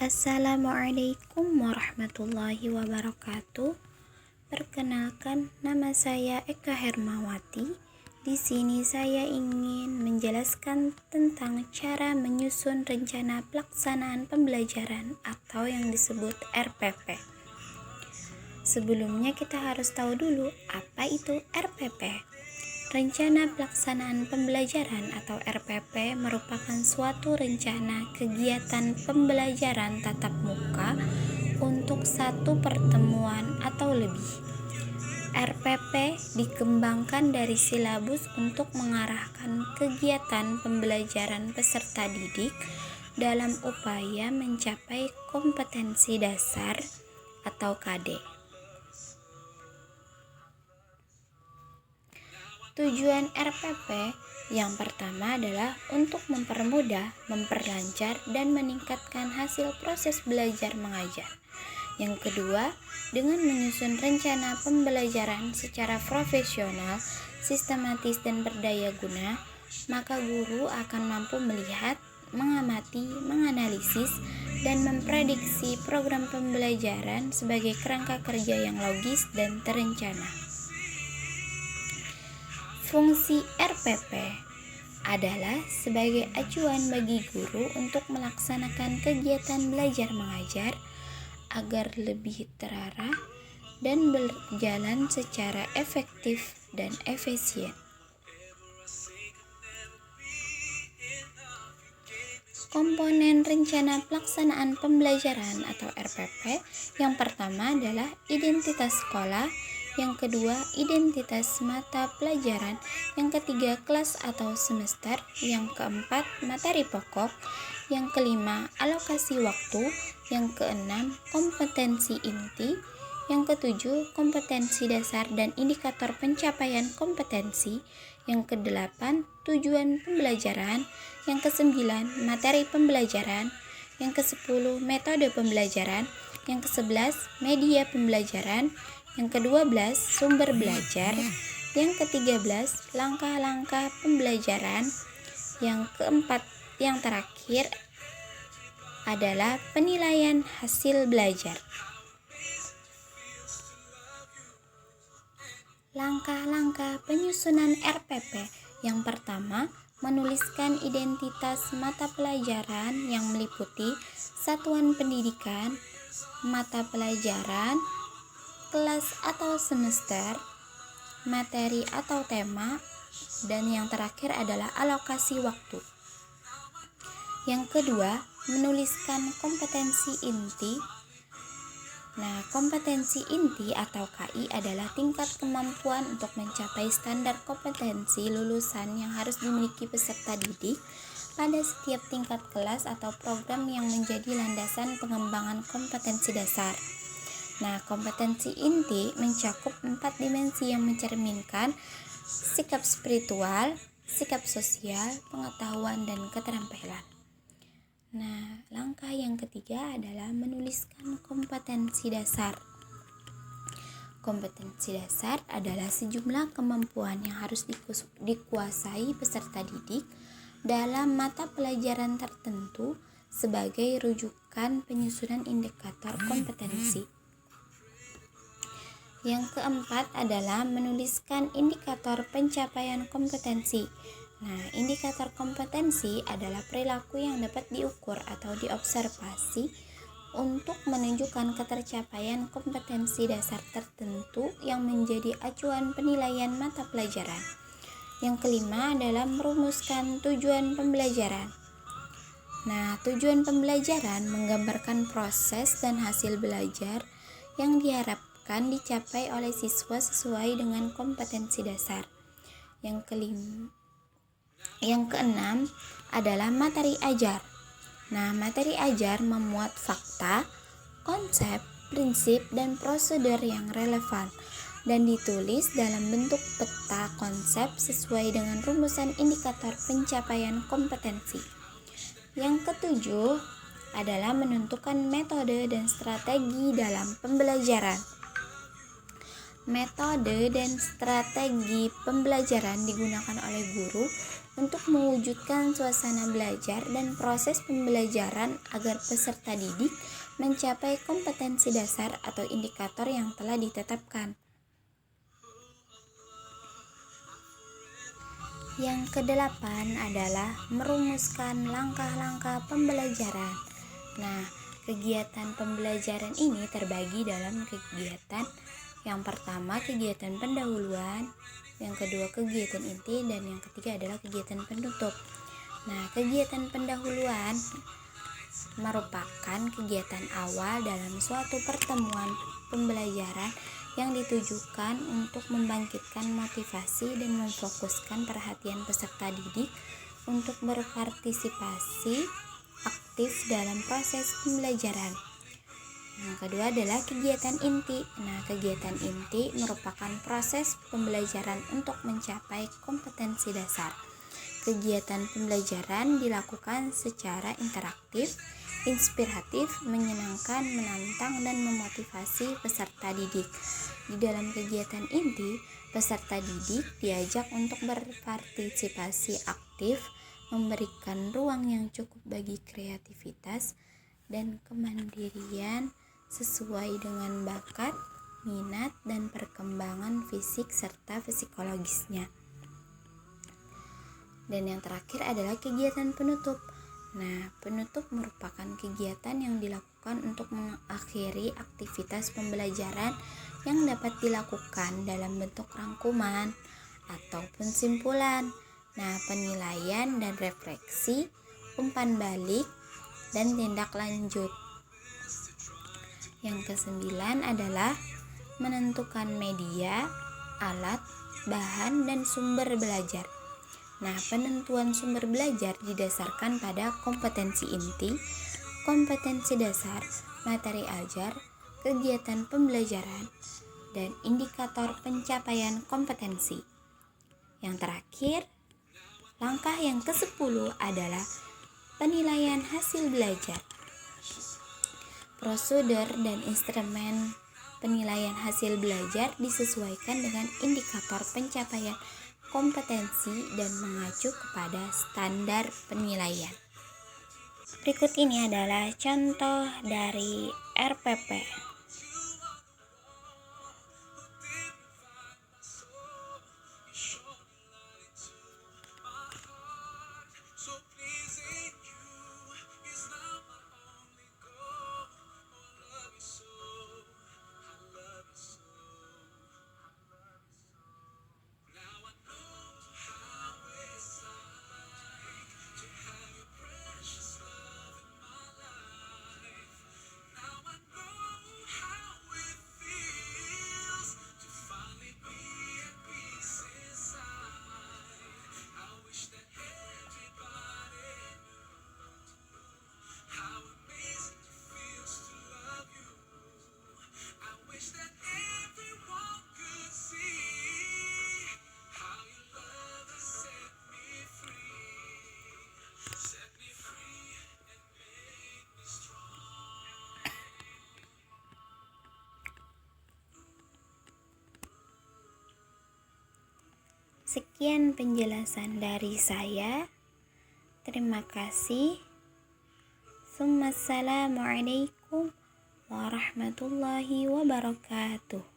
Assalamualaikum warahmatullahi wabarakatuh. Perkenalkan, nama saya Eka Hermawati. Di sini saya ingin menjelaskan tentang cara menyusun rencana pelaksanaan pembelajaran atau yang disebut RPP. Sebelumnya kita harus tahu dulu apa itu RPP. Rencana Pelaksanaan Pembelajaran atau RPP merupakan suatu rencana kegiatan pembelajaran tatap muka untuk satu pertemuan atau lebih. RPP dikembangkan dari silabus untuk mengarahkan kegiatan pembelajaran peserta didik dalam upaya mencapai kompetensi dasar atau KD. Tujuan RPP yang pertama adalah untuk mempermudah, memperlancar, dan meningkatkan hasil proses belajar mengajar. Yang kedua, dengan menyusun rencana pembelajaran secara profesional, sistematis, dan berdaya guna, maka guru akan mampu melihat, mengamati, menganalisis, dan memprediksi program pembelajaran sebagai kerangka kerja yang logis dan terencana. Fungsi RPP adalah sebagai acuan bagi guru untuk melaksanakan kegiatan belajar mengajar agar lebih terarah dan berjalan secara efektif dan efisien. Komponen rencana pelaksanaan pembelajaran atau RPP yang pertama adalah identitas sekolah, yang kedua identitas mata pelajaran, yang ketiga kelas atau semester, yang keempat materi pokok, yang kelima alokasi waktu, yang keenam kompetensi inti, yang ketujuh kompetensi dasar dan indikator pencapaian kompetensi, yang kedelapan tujuan pembelajaran, yang kesembilan materi pembelajaran, yang kesepuluh metode pembelajaran, yang kesebelas media pembelajaran, yang ke-12 sumber belajar, yang ke-13 langkah-langkah pembelajaran, yang keempat yang terakhir adalah penilaian hasil belajar. Langkah-langkah penyusunan RPP yang pertama, menuliskan identitas mata pelajaran yang meliputi satuan pendidikan, mata pelajaran, kelas atau semester, materi atau tema, dan yang terakhir adalah alokasi waktu. Yang kedua, menuliskan kompetensi inti. Nah, kompetensi inti atau KI adalah tingkat kemampuan untuk mencapai standar kompetensi lulusan yang harus dimiliki peserta didik pada setiap tingkat kelas atau program yang menjadi landasan pengembangan kompetensi dasar. Nah, kompetensi inti mencakup 4 dimensi yang mencerminkan sikap spiritual, sikap sosial, pengetahuan, dan keterampilan. Nah, langkah yang ketiga adalah menuliskan kompetensi dasar. Kompetensi dasar adalah sejumlah kemampuan yang harus dikuasai peserta didik dalam mata pelajaran tertentu sebagai rujukan penyusunan indikator kompetensi. Yang keempat adalah menuliskan indikator pencapaian kompetensi. Nah, indikator kompetensi adalah perilaku yang dapat diukur atau diobservasi untuk menunjukkan ketercapaian kompetensi dasar tertentu yang menjadi acuan penilaian mata pelajaran. Yang kelima adalah merumuskan tujuan pembelajaran. Nah, tujuan pembelajaran menggambarkan proses dan hasil belajar yang diharapkan dicapai oleh siswa sesuai dengan kompetensi dasar. Yang keenam adalah materi ajar. Nah, materi ajar memuat fakta, konsep, prinsip, dan prosedur yang relevan dan ditulis dalam bentuk peta konsep sesuai dengan rumusan indikator pencapaian kompetensi. Yang ketujuh adalah menentukan metode dan strategi dalam pembelajaran. Metode dan strategi pembelajaran digunakan oleh guru untuk mewujudkan suasana belajar dan proses pembelajaran agar peserta didik mencapai kompetensi dasar atau indikator yang telah ditetapkan. Yang kedelapan adalah merumuskan langkah-langkah pembelajaran. Nah, kegiatan pembelajaran ini terbagi dalam kegiatan yang pertama kegiatan pendahuluan, yang kedua kegiatan inti, dan yang ketiga adalah kegiatan penutup. Nah, kegiatan pendahuluan merupakan kegiatan awal dalam suatu pertemuan pembelajaran yang ditujukan untuk membangkitkan motivasi dan memfokuskan perhatian peserta didik untuk berpartisipasi aktif dalam proses pembelajaran. Yang kedua adalah kegiatan inti. Nah, kegiatan inti merupakan proses pembelajaran untuk mencapai kompetensi dasar. Kegiatan pembelajaran dilakukan secara interaktif, inspiratif, menyenangkan, menantang, dan memotivasi peserta didik. Di dalam kegiatan inti, peserta didik diajak untuk berpartisipasi aktif, memberikan ruang yang cukup bagi kreativitas dan kemandirian sesuai dengan bakat, minat, dan perkembangan fisik serta psikologisnya. Dan yang terakhir adalah kegiatan penutup. Nah, penutup merupakan kegiatan yang dilakukan untuk mengakhiri aktivitas pembelajaran yang dapat dilakukan dalam bentuk rangkuman ataupun simpulan. Nah, penilaian dan refleksi, umpan balik, dan tindak lanjut. Yang kesembilan adalah menentukan media, alat, bahan, dan sumber belajar. Nah, penentuan sumber belajar didasarkan pada kompetensi inti, kompetensi dasar, materi ajar, kegiatan pembelajaran, dan indikator pencapaian kompetensi. Yang terakhir, langkah yang ke-10 adalah penilaian hasil belajar. Prosedur dan instrumen penilaian hasil belajar disesuaikan dengan indikator pencapaian kompetensi dan mengacu kepada standar penilaian. Berikut ini adalah contoh dari RPP. Sekian penjelasan dari saya. Terima kasih. Assalamualaikum warahmatullahi wabarakatuh.